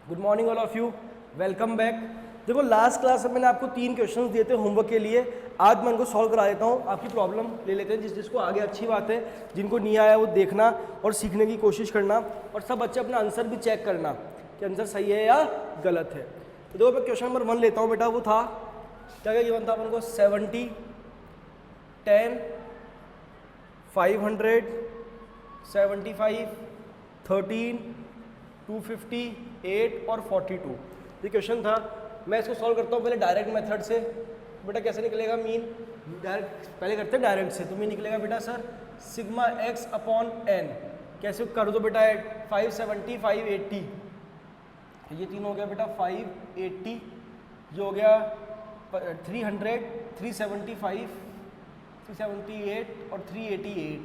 Good morning all of you, welcome back. देखो last class में मैंने आपको 3 क्वेश्चंस दिए थे होमवर्क के लिए। आज मैं उनको सॉल्व करा देता हूँ, आपकी प्रॉब्लम ले लेते हैं। जिसको आगे अच्छी बात है, जिनको नहीं आया वो देखना और सीखने की कोशिश करना, और सब बच्चे अपना आंसर भी चेक करना कि आंसर सही है या गलत है। तो देखो मैं क्वेश्चन नंबर 1 लेता हूँ बेटा। वो था क्या क्या गिवन था अपन को? 70, 10, 500, 75, 13, 258 और 42। ये क्वेश्चन था। मैं इसको सॉल्व करता हूँ पहले डायरेक्ट मेथड से। बेटा कैसे निकलेगा मीन? डायरेक्ट पहले करते हैं डायरेक्ट से। तो मीन निकलेगा बेटा sir sigma x upon n. कैसे कर दो बेटा? 570, 580, ये तीन हो गया बेटा 580, ये हो गया 300, 375, 378 और 388।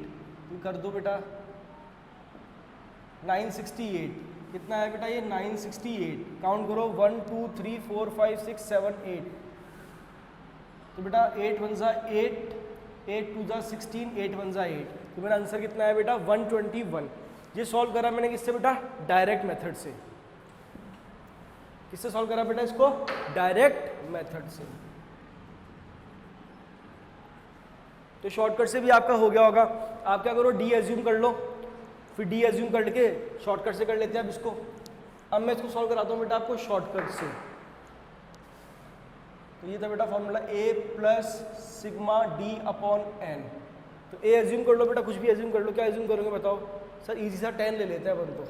तो कर दो बेटा 968। कितना है बेटा ये? 968। काउंट करो 1 2 3 4 5 6 7 8। तो बेटा 8 1 जा 8, 8 2 जा 16, 8 1 जा 8। तो मेरा आंसर कितना है बेटा? 121। ये सॉल्व करा मैंने किससे बेटा? डायरेक्ट मेथड से। किससे सॉल्व करा बेटा इसको? डायरेक्ट मेथड से। तो शॉर्टकट से भी आपका हो गया होगा। आप क्या करो? डी एज्यूम कर लो, फिर डी एज्यूम करके शॉर्टकट से कर लेते हैं अब इसको। अब मैं इसको सॉल्व कराता हूँ बेटा आपको शॉर्टकट से। तो ये था बेटा formula A plus sigma D upon N. तो ए एज्यूम कर लो बेटा, कुछ भी एज्यूम कर लो। क्या एज्यूम करोगे बताओ? सर इजी सा 10 ले लेते हैं अपन तो।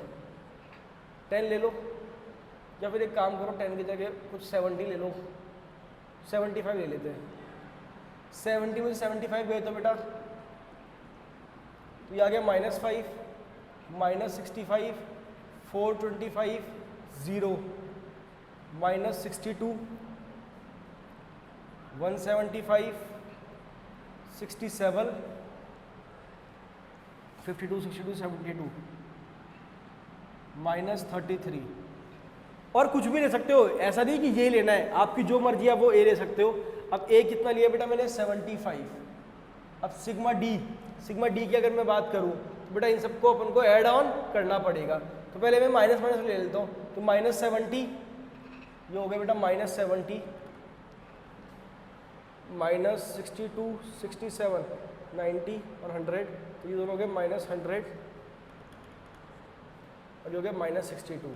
10 ले लो, या फिर एक काम करो 10 की जगह कुछ 70 ले लो, 75 ले लेते हैं। 70 में 75 गए तो बेटा तो ये आ गया -5, -65, 425, 0, -62, 175, 67, 52, 62, 72, -33। और कुछ भी ले सकते हो, ऐसा नहीं कि ये लेना है, आपकी जो मर्जी है वो ए ले सकते हो। अब ए कितना लिया बेटा मैंने? 75। अब सिग्मा डी की अगर मैं बात करूं तो बेटा इन सबको अपन को ऐड ऑन करना पड़ेगा। तो पहले मैं माइनस ले लेता हूं। तो -70, ये हो गया बेटा -70, -62, 67, 90 और 100। तो ये दोनों हो गए -100 और ये हो गया -62।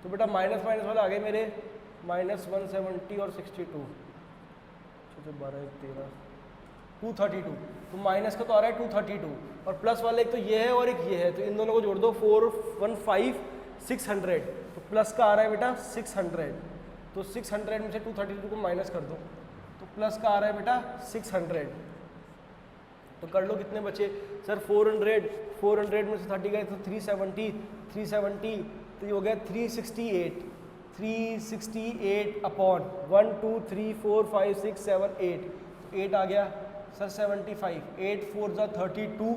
तो बेटा माइनस वाला आ गए मेरे -170 और 62, 12 13, 232। तो माइनस का तो आ रहा है 232, और प्लस वाले एक तो ये है और एक ये है। तो इन दोनों को जोड़ दो 415, 600। तो प्लस का आ रहा है बेटा 600। तो 600 में से 232 को माइनस कर दो, तो प्लस का आ रहा है बेटा 600। तो कर लो कितने बचे सर? 400 में से 30 गए तो 370, तो ये हो गया 368 अपॉन 1 2 3 4 5 6 7 8। 8 आ गया सर 75, 8 4 जा 32,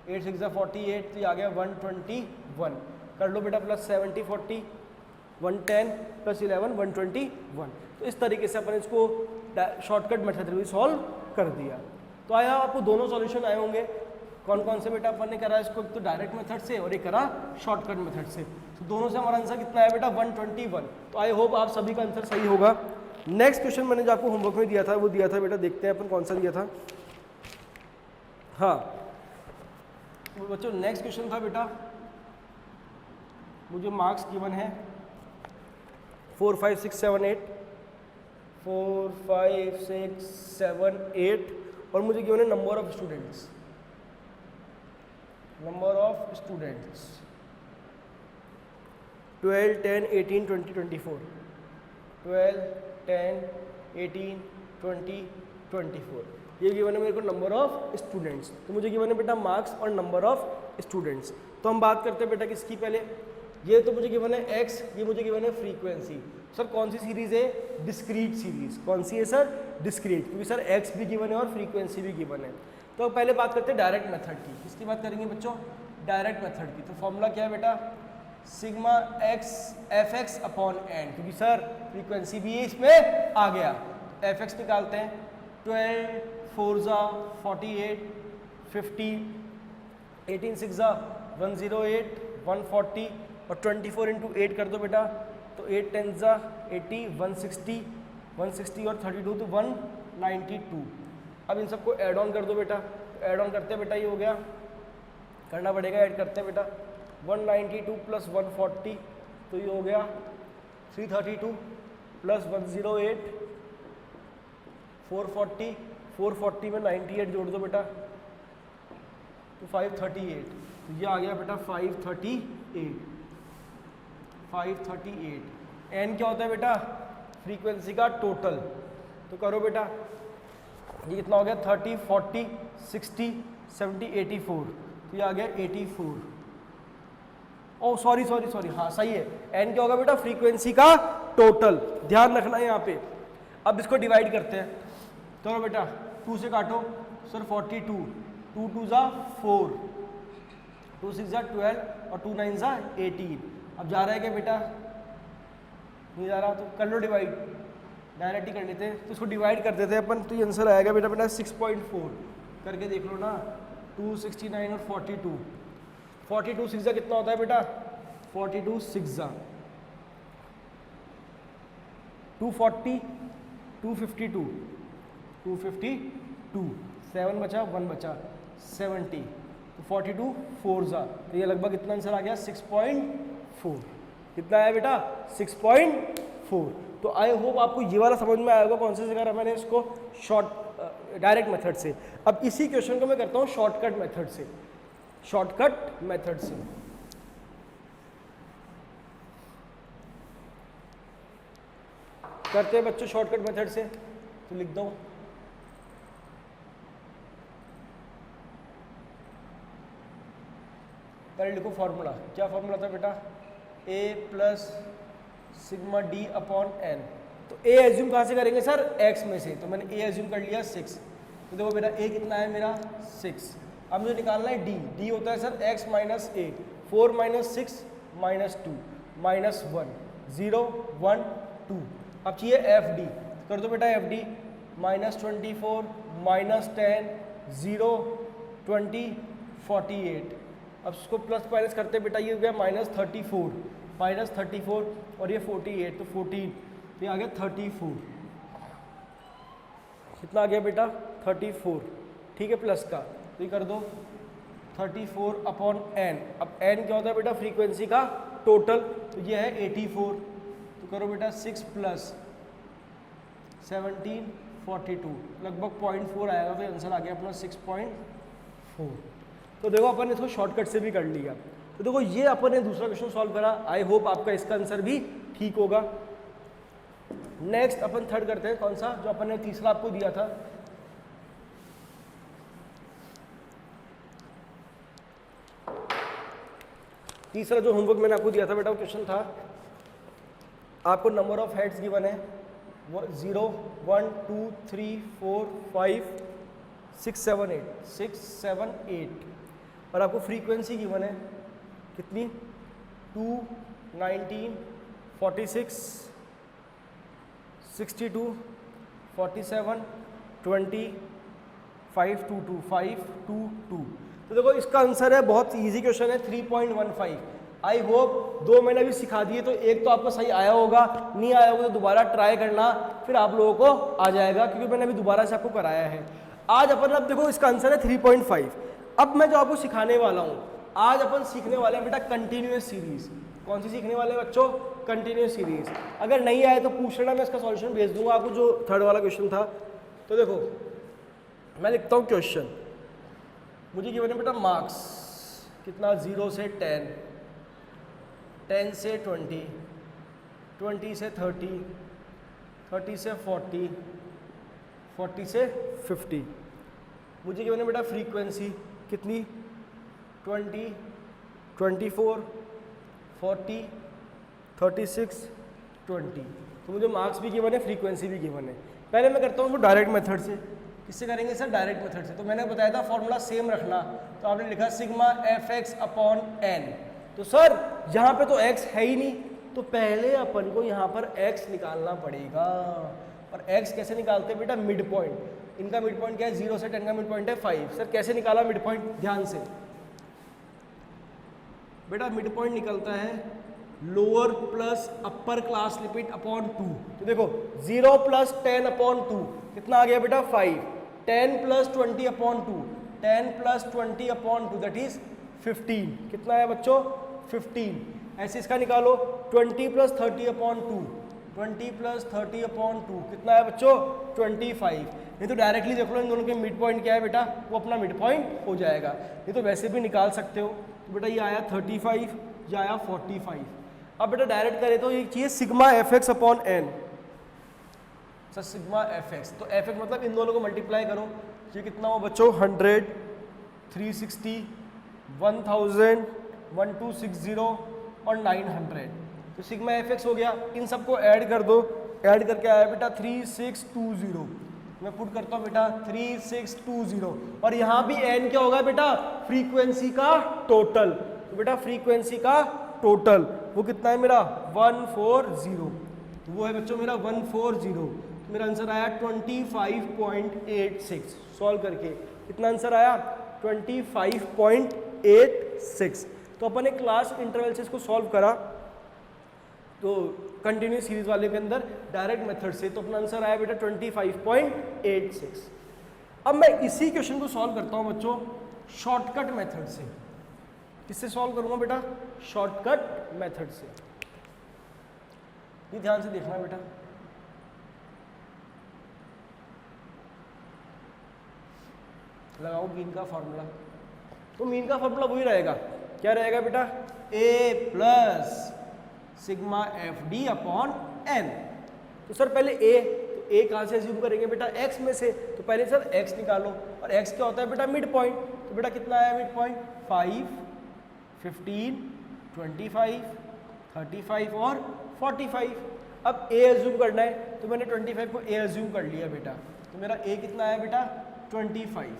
8 6 जा 48। तो ये आ गया 121। कर लो बेटा प्लस 70 40, 110 प्लस 11 121। तो इस तरीके से अपन इसको शॉर्टकट मेथड से भी सॉल्व कर दिया। तो आया आपको दोनों सॉल्यूशन आए होंगे। कौन कौन से बेटा अपन ने करा इसको? तो डायरेक्ट मेथड से और एक करा शॉर्टकट मेथड से। तो दोनों से हमारा आंसर कितना है बेटा? 121। तो आई होप आप सभी का आंसर सही होगा। नेक्स्ट क्वेश्चन मैंने जो आपको होमवर्क में दिया था वो दिया था बेटा, देखते हैं अपन कौन सा दिया था। हाँ तो बच्चों नेक्स्ट क्वेश्चन था बेटा, मुझे मार्क्स गिवन है 4 5 6 7 8, 4 5 6 7 8, और मुझे गिवन है नंबर ऑफ स्टूडेंट्स। 12 10 18 20 24, 12 10 18 20 24। ये गिवन है मेरे को नंबर ऑफ स्टूडेंट्स। तो मुझे गिवन है बेटा मार्क्स और नंबर ऑफ स्टूडेंट्स। तो हम बात करते हैं बेटा किसकी? पहले ये तो मुझे गिवन है x, ये मुझे गिवन है फ्रीक्वेंसी। सर कौन सी सीरीज है? Discrete series. कौन सी है सर? डिस्क्रीट, क्योंकि सर x भी गिवन है और फ्रीक्वेंसी भी गिवन है। तो पहले बात करते हैं डायरेक्ट मेथड की। किसकी बात करेंगे बच्चों? डायरेक्ट मेथड की। तो फॉर्मूला क्या है बेटा? Sigma x f x upon n, क्योंकि सर फ्रीक्वेंसी भी इसमें आ गया। एफ एक्स निकालते हैं। 12 4 जा 48, 50, 18 6 जा 108, 140 और 24 इंटू 8 कर दो बेटा, तो 8 10 जा 80, 160 और 32 तो 192। अब इन सबको ऐड ऑन कर दो बेटा, ऐड ऑन करते बेटा ये हो गया, करना पड़ेगा, ऐड करते हैं बेटा 192 प्लस 140 तो ये हो गया 332 प्लस 108 440 में 98 जोड़ दो बेटा तो 538, तो ये आ गया बेटा 538। एन क्या होता है बेटा? फ्रीक्वेंसी का टोटल। तो करो बेटा, ये कितना हो गया 30 40 60 70 84, तो ये आ गया 84। ओ सॉरी, हाँ सही है। एन क्या होगा बेटा? फ्रीक्वेंसी का टोटल, ध्यान रखना है यहाँ पे। अब इसको डिवाइड करते हैं, तो बेटा 2 से काटो सर 42, 2 2 जा 4, 2 6 जा 12 और 2 9 जा 18। अब जा रहा है क्या बेटा? नहीं जा रहा, तो कर लो डिवाइड, डायरेक्ट ही कर लेते हैं। तो इसको डिवाइड कर देते हैं अपन, तो ये आंसर आएगा बेटा 6.4 करके देख लो ना। 269 और 42, 42 6 जा कितना होता है बेटा? 42 6 जा 240, 252, 7 बचा 1 बचा 70, तो 42 4 जा, तो ये लगभग कितना आंसर आ गया? 6.4। कितना आया बेटा? 6.4। तो आई होप आपको ये वाला समझ में आएगा कौन से जगह मैंने इसको डायरेक्ट मेथड से। अब इसी क्वेश्चन को मैं करता हूँ शॉर्टकट मेथड से, करते हैं बच्चों शॉर्टकट मेथड से। तो लिख दो पहले लिखो फॉर्मूला। क्या फॉर्मूला था बेटा? a plus sigma D upon N. तो a एज्यूम कहाँ से करेंगे सर? x में से, तो मैंने a एज्यूम कर लिया 6। तो देखो बेटा a कितना है मेरा? 6। अब मुझे निकालना है d होता है sir x minus 8, 4 minus 6 minus 2 minus 1 0 1 2। अब चाहिए एफ डी, कर दो बेटा एफ डी -24 -10 0 20 48। अब इसको प्लस माइनस करते बेटा, ये हो गया -34 और ये 48, तो 14, तो ये आ गया 34। कितना आ गया बेटा? 34, ठीक है प्लस का, तो ये कर दो 34 अपॉन एन। अब एन क्या होता है बेटा? फ्रीक्वेंसी का टोटल, तो ये है 84, तो करो बेटा 6 प्लस 17 42, लगभग 0.4 आएगा, तो आंसर आ गया अपना 6.4। तो देखो अपन ने इसको शॉर्टकट से भी कर लिया। तो देखो ये अपन ने दूसरा क्वेश्चन सॉल्व करा। आई होप आपका इसका आंसर भी ठीक होगा। नेक्स्ट अपन थर्ड करते हैं, कौन सा? जो अपन ने तीसरा आपको दिया था, तीसरा जो होमवर्क मैंने आपको दिया था बेटा, वो क्वेश्चन था आपको नंबर ऑफ हेड्स गिवन है 0 1 2 3 4 5 6 7 8 और आपको फ्रीक्वेंसी गिवन है कितनी? 2 19 46 62 47 20 522। तो देखो इसका आंसर है, बहुत इजी क्वेश्चन है, 3.15। आई होप 2 मैंने अभी सिखा दिए, तो एक तो आपको सही आया होगा, नहीं आया होगा तो दोबारा ट्राई करना, फिर आप लोगों को आ जाएगा, क्योंकि मैंने अभी दोबारा से आपको कराया है। आज अपन अब देखो इसका आंसर है 3.5। अब मैं जो आपको सिखाने वाला हूँ, आज अपन सीखने वाले हैं बेटा कंटिन्यूअस सीरीज। कौन सी सीखने वाले हैं बच्चों? Continuous series. अगर नहीं आए तो पूछ लेना, मैं इसका सॉल्यूशन भेज दूंगा आपको, जो थर्ड वाला क्वेश्चन था। तो देखो मैं लिखता हूँ क्वेश्चन, मुझे गिवन है बेटा मार्क्स कितना? 0 से 10, 10 से 20, 20 से 30, 30 से 40, 40 से 50। मुझे गिवन है बेटा फ्रीक्वेंसी कितनी? 20, 24, 40, 36, 20। तो मुझे मार्क्स भी गिवन है, फ्रीक्वेंसी भी गिवन है। पहले मैं करता हूँ डायरेक्ट मेथड से। किससे करेंगे सर? डायरेक्ट मेथड से। तो मैंने बताया था फॉर्मूला सेम रखना, तो आपने लिखा sigma f x upon N. तो सर यहाँ पे तो x है ही नहीं, तो पहले अपन को यहाँ पर x निकालना पड़ेगा। और x कैसे निकालते हैं बेटा? Mid point. इनका मिड पॉइंट क्या है? 0 से 10 का मिड पॉइंट है 5। सर कैसे निकाला मिड पॉइंट? ध्यान से बेटा मिड पॉइंट निकलता है lower plus upper class limit upon 2। तो देखो 0 प्लस 10 अपॉन 2 कितना आ गया बेटा 5, 10 plus 20 upon 2, 10 plus 20 upon 2 that is 15। कितना है बच्चों 15। ऐसे इसका निकालो 20 प्लस 30 अपॉन 2, 20 प्लस 30 अपॉन 2 कितना है बच्चों 25। नहीं तो डायरेक्टली देख लो इन दोनों के मिड पॉइंट क्या है बेटा, वो अपना मिड पॉइंट हो जाएगा। नहीं तो वैसे भी निकाल सकते हो। तो बेटा ये आया 35, ये आया 45। अब बेटा डायरेक्ट करें तो ये चाहिए sigma f x upon n. Sir sigma f x, तो एफ एक्स मतलब इन दोनों को मल्टीप्लाई करो। ये कितना हो बच्चों 100, 360, 1000, 1260 और 900। तो सिग्मा एफ एक्स हो गया। इन सबको ऐड कर दो, ऐड करके आया बेटा 3620। मैं पुट करता हूँ बेटा 3620 और यहाँ भी एन क्या होगा बेटा फ्रीक्वेंसी का टोटल। तो बेटा फ्रीक्वेंसी का टोटल वो कितना है मेरा 140। तो वो है बच्चों मेरा 140। तो मेरा आंसर आया 25.86। सॉल्व करके कितना आंसर आया 25.86। तो अपन एक क्लास इंटरवल से इसको सॉल्व करा, तो कंटिन्यूस सीरीज वाले के अंदर डायरेक्ट मेथड से, तो अपना आंसर आया बेटा 25.86। अब मैं इसी क्वेश्चन को सॉल्व करता हूं बच्चों शॉर्टकट मेथड से। किससे सॉल्व करूंगा बेटा शॉर्टकट मेथड से। ये ध्यान से देखना बेटा। लगाओ मीन का फॉर्मूला। तो मीन का फॉर्मूला वही रहेगा, क्या रहेगा बेटा a plus sigma F d upon N. तो सर पहले a, तो a कहाँ से अज्यूम करेंगे बेटा x में से। तो पहले सर x निकालो, और x क्या होता है बेटा मिड पॉइंट। तो बेटा कितना आया मिड पॉइंट 5, 15, 25, 35 और 45। अब a अज्यूम करना है, तो मैंने 25 को a अज्यूम कर लिया बेटा। तो मेरा a कितना आया बेटा 25।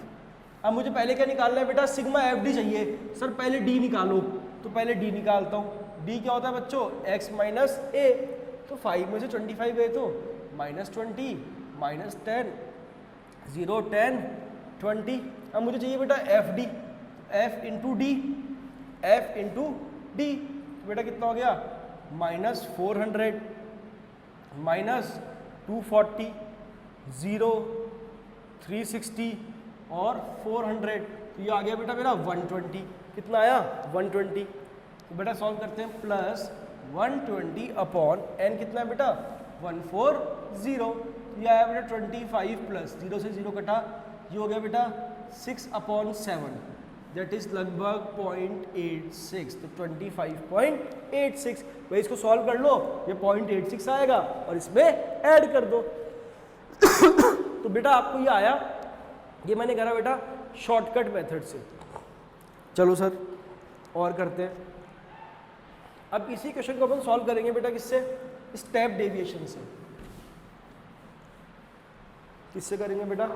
अब मुझे पहले क्या निकालना है बेटा सिग्मा एफ डी चाहिए। सर पहले d निकालो, तो पहले d निकालता हूँ। d क्या होता है बच्चों x माइनस a। तो 5 में से 25 गए तो -20, -10, 0, 10, 20। अब मुझे चाहिए बेटा F D, f into D, f into D. तो बेटा कितना हो गया -400, -240, 0, 360 और 400। तो ये आ गया बेटा मेरा 120। कितना आया 120। तो बेटा सॉल्व करते हैं प्लस 120 अपॉन एन कितना है बेटा 140। तो ये आया बेटा 25 प्लस 0 से 0 कटा, ये हो गया बेटा 6/7 दैट इज लगभग 0.86। तो 25.86। भाई इसको सॉल्व कर लो, ये 0.86 आएगा और इसमें ऐड कर दो। तो बेटा आपको ये आया, ये मैंने करा बेटा शॉर्टकट मेथड से। चलो सर और करते हैं। अब इसी क्वेश्चन को अपन सॉल्व करेंगे बेटा किससे स्टेप डेविएशन से। किससे करेंगे बेटा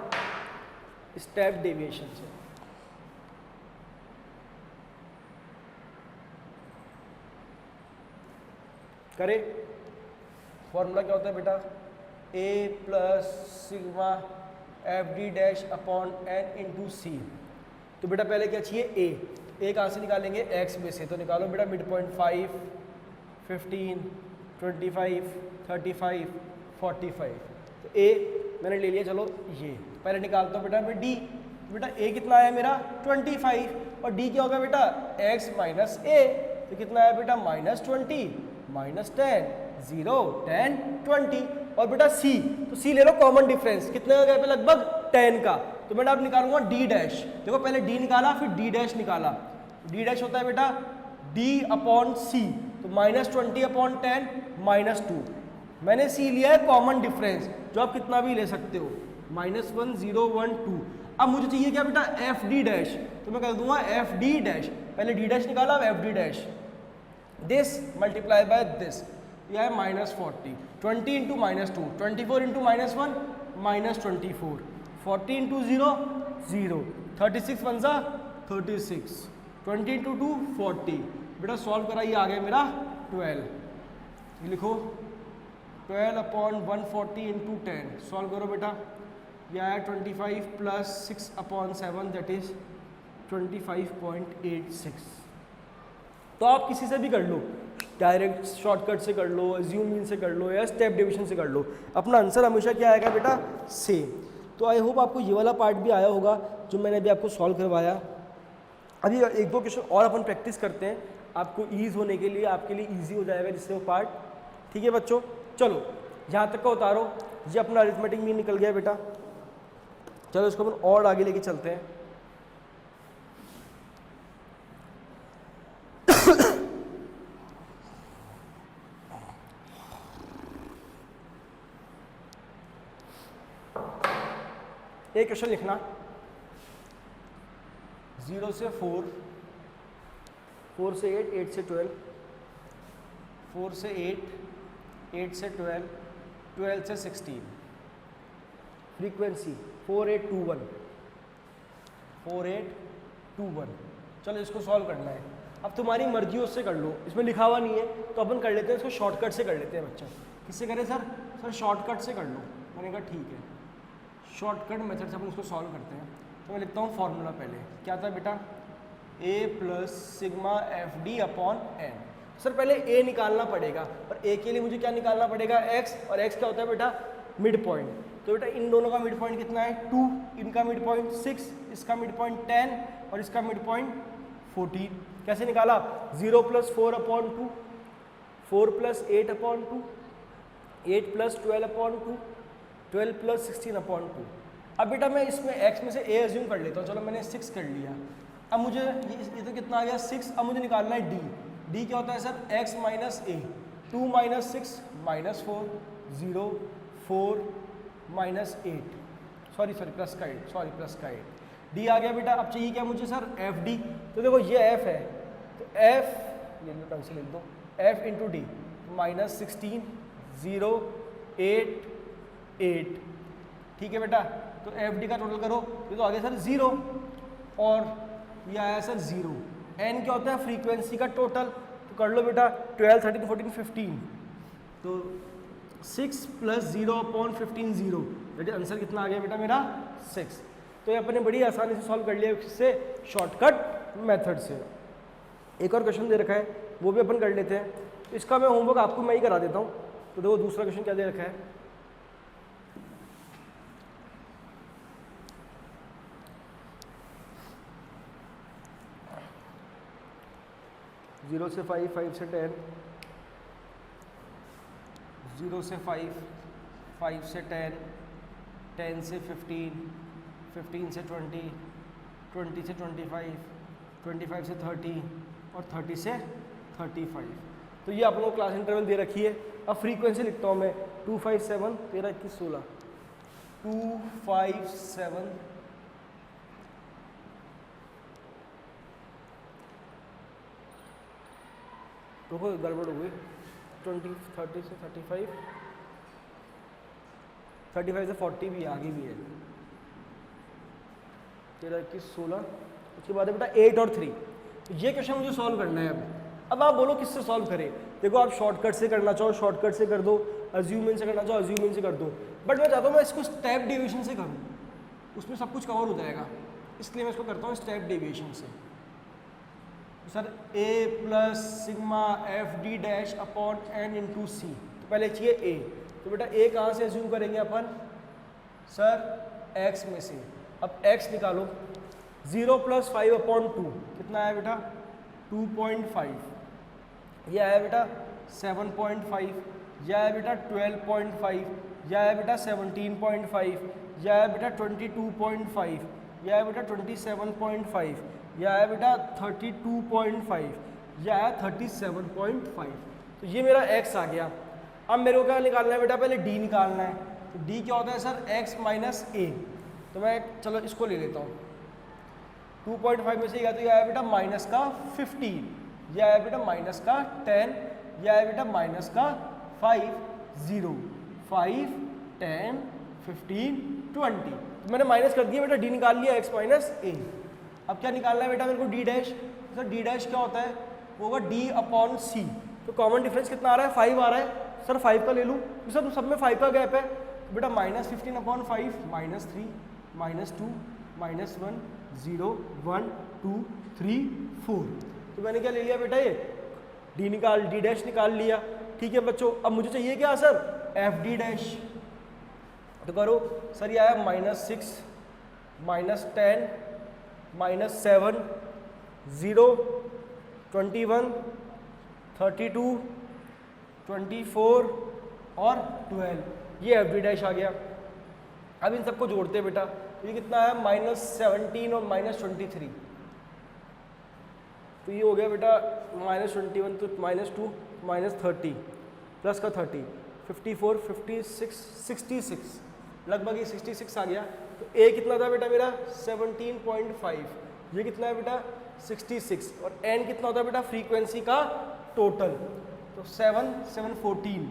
स्टेप डेविएशन से। करें। फॉर्मूला क्या होता है बेटा a plus sigma F D dash upon N into C. तो बेटा पहले क्या चाहिए a कहाँ से निकालेंगे x में से। तो निकालो बेटा मिड पॉइंट 5, 15, 25, 35, 45। तो a मैंने ले लिया, चलो ये पहले निकालता हूँ बेटा मैं d। बेटा a कितना आया मेरा 25 और d क्या होगा बेटा x माइनस a। तो कितना आया बेटा -20, -10, 0, 10, 20। और बेटा c, तो c ले लो कॉमन डिफरेंस, कितने हो गए लगभग 10 का। तो बेटा अब निकालूंगा d डैश। देखो पहले d निकाला फिर d डैश निकाला। d डैश होता है बेटा d अपॉन c। तो -20 अपॉन 10 -2। मैंने c लिया है कॉमन डिफरेंस, जो आप कितना भी ले सकते हो -1, 0, 1, 2। अब मुझे चाहिए क्या बेटा एफ डी डैश। तो मैं कर दूंगा एफ डी डैश। पहले d डैश निकाला, अब F D dash. This multiply by this, यह है -40। 20 इंटू -2, 24 इंटू -1 -24, 40 इंटू 0 0, 36 1 सा 36, 20 इंटू 2 40। बेटा सॉल्व करा, ये आ गया मेरा 12। ये लिखो 12 अपॉन 140 इंटू 10। सॉल्व करो बेटा, यह आया 25 प्लस 6/7 दैट इज 25.86। तो आप किसी से भी कर लो, डायरेक्ट शॉर्टकट से कर लो, अज्यूम मीन से कर लो या स्टेप डिवीजन से कर लो, अपना आंसर हमेशा क्या आएगा बेटा, सेम। तो आई होप आपको ये वाला पार्ट भी आया होगा जो मैंने अभी आपको सॉल्व करवाया। अभी एक दो क्वेश्चन और अपन प्रैक्टिस करते हैं, आपको ईज होने के लिए, आपके लिए ईजी हो जाएगा जिससे वो पार्ट। ठीक है बच्चों, चलो यहाँ तक का उतारो, ये अपना अरिथमेटिक मीन निकल गया बेटा। चलो इसको अपन और आगे लेके चलते हैं। एक क्वेश्चन लिखना, 0 से 4, 4 से 8, 8 से 12, 4 से 8, 8 से 12, 12 से 16, फ्रीक्वेंसी 4821, 4821। चलो इसको सॉल्व करना है, अब तुम्हारी मर्जी उससे कर लो, इसमें लिखा हुआ नहीं है तो अपन कर लेते हैं इसको शॉर्टकट से कर लेते हैं बच्चा। किससे करें सर? सर शॉर्टकट से कर लो। मैंने कहा ठीक है, शॉर्टकट मेथड से अपन उसको सॉल्व करते हैं। तो मैं लिखता हूँ फॉर्मूला पहले, क्या था बेटा, a plus sigma F d upon n. Sir पहले a निकालना पड़ेगा, और a के लिए मुझे क्या निकालना पड़ेगा, x, और x क्या होता है बेटा, मिड पॉइंट। तो बेटा इन दोनों का मिड पॉइंट कितना है, 2, इनका मिड पॉइंट 6, इसका मिड पॉइंट 10 और इसका मिड पॉइंट 14। कैसे निकाला, 0 plus 4 upon 2, 4 plus 8 upon 2, 8 plus 12 upon 2, 12 plus 16 upon 2। अब बेटा मैं इसमें x में से a एज्यूम कर लेता हूँ, चलो मैंने 6 कर लिया। अब मुझे ये तो कितना आ गया 6, अब मुझे निकालना है d। d क्या होता है sir, x minus a, 2 minus 6 minus 4, 0 4 minus 8, sorry plus का 8, सॉरी प्लस का 8। d आ गया बेटा। अब चाहिए क्या मुझे सर, एफ डी। तो देखो ये f है, तो f ले लो, ढंग से लिख दो, f इंटू डी, माइनस 16, 0 8 8। ठीक है बेटा, तो एफ डी का टोटल करो, ये तो आगे सर 0 और ये आया सर 0। एन क्या होता है, फ्रीक्वेंसी का टोटल, तो कर लो बेटा 12 13 14 15, तो 6 प्लस 0 अपॉन 15 0, बेटा आंसर कितना आ गया बेटा मेरा 6। तो ये अपने बड़ी आसानी से सॉल्व कर लिया इससे, शॉर्टकट मेथड से। एक और क्वेश्चन दे रखा है, वो भी अपन कर लेते हैं। इसका मैं होमवर्क आपको मैं ही करा देता हूँ। तो देखो दूसरा क्वेश्चन क्या दे रखा है, 0 से 5, 5 से 10, 0 से 5, 5 से 10, 10 से 15, 15 से 20, 20 से 25, 25 से 30 और 30 से 35। तो ये आप लोगों को क्लास इंटरवल दे रखी है। अब फ्रीक्वेंसी लिखता हूँ मैं, 2 5 7 13 21 16, 2 5 7 देखो गड़बड़ हो गई, 20 30 से 35, 35 से 40 भी आगे भी है, 13 21 16। उसके बाद है बेटा 8 और 3। ये क्वेश्चन मुझे सॉल्व करना है। अब आप बोलो किससे सॉल्व करें। देखो आप शॉर्टकट से करना चाहो शॉर्टकट से कर दो, अज्यूम से करना चाहो अज्यूम से कर दो, बट मैं चाहता हूँ मैं इसको स्टेप डेविएशन से करूँ, उसमें सब कुछ कवर हो जाएगा, इसलिए मैं इसको करता हूँ स्टेप डेविएशन से। तो sir a plus sigma F D dash upon N into C, तो पहले चाहिए a। तो बेटा a कहाँ से अज्यूम करेंगे अपन, सर x में से। अब x निकालो, 0 प्लस 5 अपॉन 2 कितना आया बेटा 2.5, यह आया बेटा 7.5, यह आया बेटा 12.5, यह आया बेटा 17.5, यह आया बेटा 22.5, यह आया बेटा 27.5, यह आया बेटा 32.5, यह आया 37.5। तो ये मेरा x आ गया। अब मेरे को क्या निकालना है बेटा, पहले d निकालना है। तो d क्या होता है सर, x माइनस a। तो मैं चलो इसको ले लेता हूँ, 2.5 में से गया तो यह आया बेटा माइनस का 15, यह आया बेटा माइनस का 10, यह आया बेटा माइनस का 5, 0 5 10 15 20। तो मैंने माइनस कर दिया बेटा, d निकाल लिया x माइनस a। अब क्या निकालना है बेटा मेरे को, d dash. Sir d dash क्या होता है, वो होगा d अपॉन c। तो कॉमन डिफरेंस कितना आ रहा है, 5 आ रहा है। सर 5 का ले लूँ, सर तो सब में 5 का गैप है। तो बेटा minus 15 upon 5, minus 3, minus 2, minus 1, 0 1 2 3 4। तो मैंने क्या ले लिया बेटा, ये डी डैश निकाल लिया। ठीक है बच्चों, अब मुझे चाहिए क्या सर, एफ डी डैश। तो करो सर, ये आया -6 -10 -7 0 21 32 24 और 12, ये एफ डी डैश आ गया। अब इन सबको जोड़ते हैं बेटा, ये कितना है -17 और -23, तो ये हो गया बेटा -21 तो -2 -30 प्लस का 30 54 56 66, लगभग ये 66 आ गया। तो ए कितना था बेटा मेरा 17.5, ये कितना है बेटा 66, और एन कितना होता है बेटा फ्रीक्वेंसी का टोटल, तो 7 7 14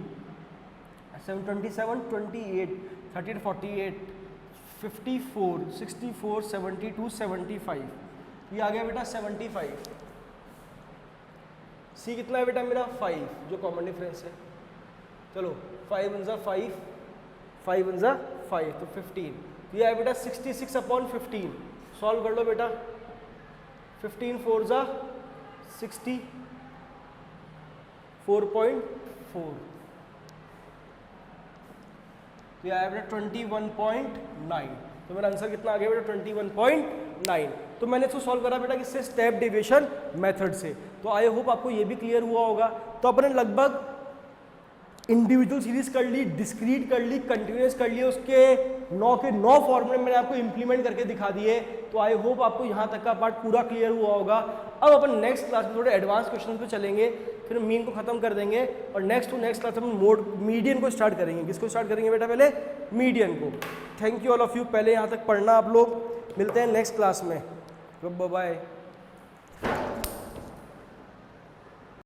7 27 28 13 48 54 64 72 75, ये आ गया बेटा 75। सी कितना है बेटा मेरा 5, जो कॉमन डिफरेंस है। चलो 5 × 5 5 × 5 तो 15, ये है बेटा 66/15। सॉल्व कर लो बेटा, 15 4 × 60 4.4, तो यह आया बेटा 21.9। तो मेरा आंसर कितना आ गया बेटा 21.9। तो मैंने इसको सॉल्व करा बेटा किससे, स्टेप डेविएशन मेथड से। तो आई होप आपको ये भी क्लियर हुआ होगा। तो अपने लगभग इंडिविजुअल सीरीज कर ली, डिस्क्रीट कर ली, कंटिन्यूस कर ली, उसके 9 के 9 फॉर्मूले मैंने आपको इंप्लीमेंट करके दिखा दिए। तो आई होप आपको यहाँ तक का पार्ट पूरा क्लियर हुआ होगा। अब अपन नेक्स्ट क्लास में थोड़े एडवांस क्वेश्चन पे चलेंगे, फिर मीन को खत्म कर देंगे और नेक्स्ट क्लास हम मीडियन को स्टार्ट करेंगे। किसको स्टार्ट करेंगे बेटा, पहले मीडियन को। Thank you all of you, पहले यहाँ तक पढ़ना आप लोग। मिलते हैं नेक्स्ट क्लास में, बाय बाय।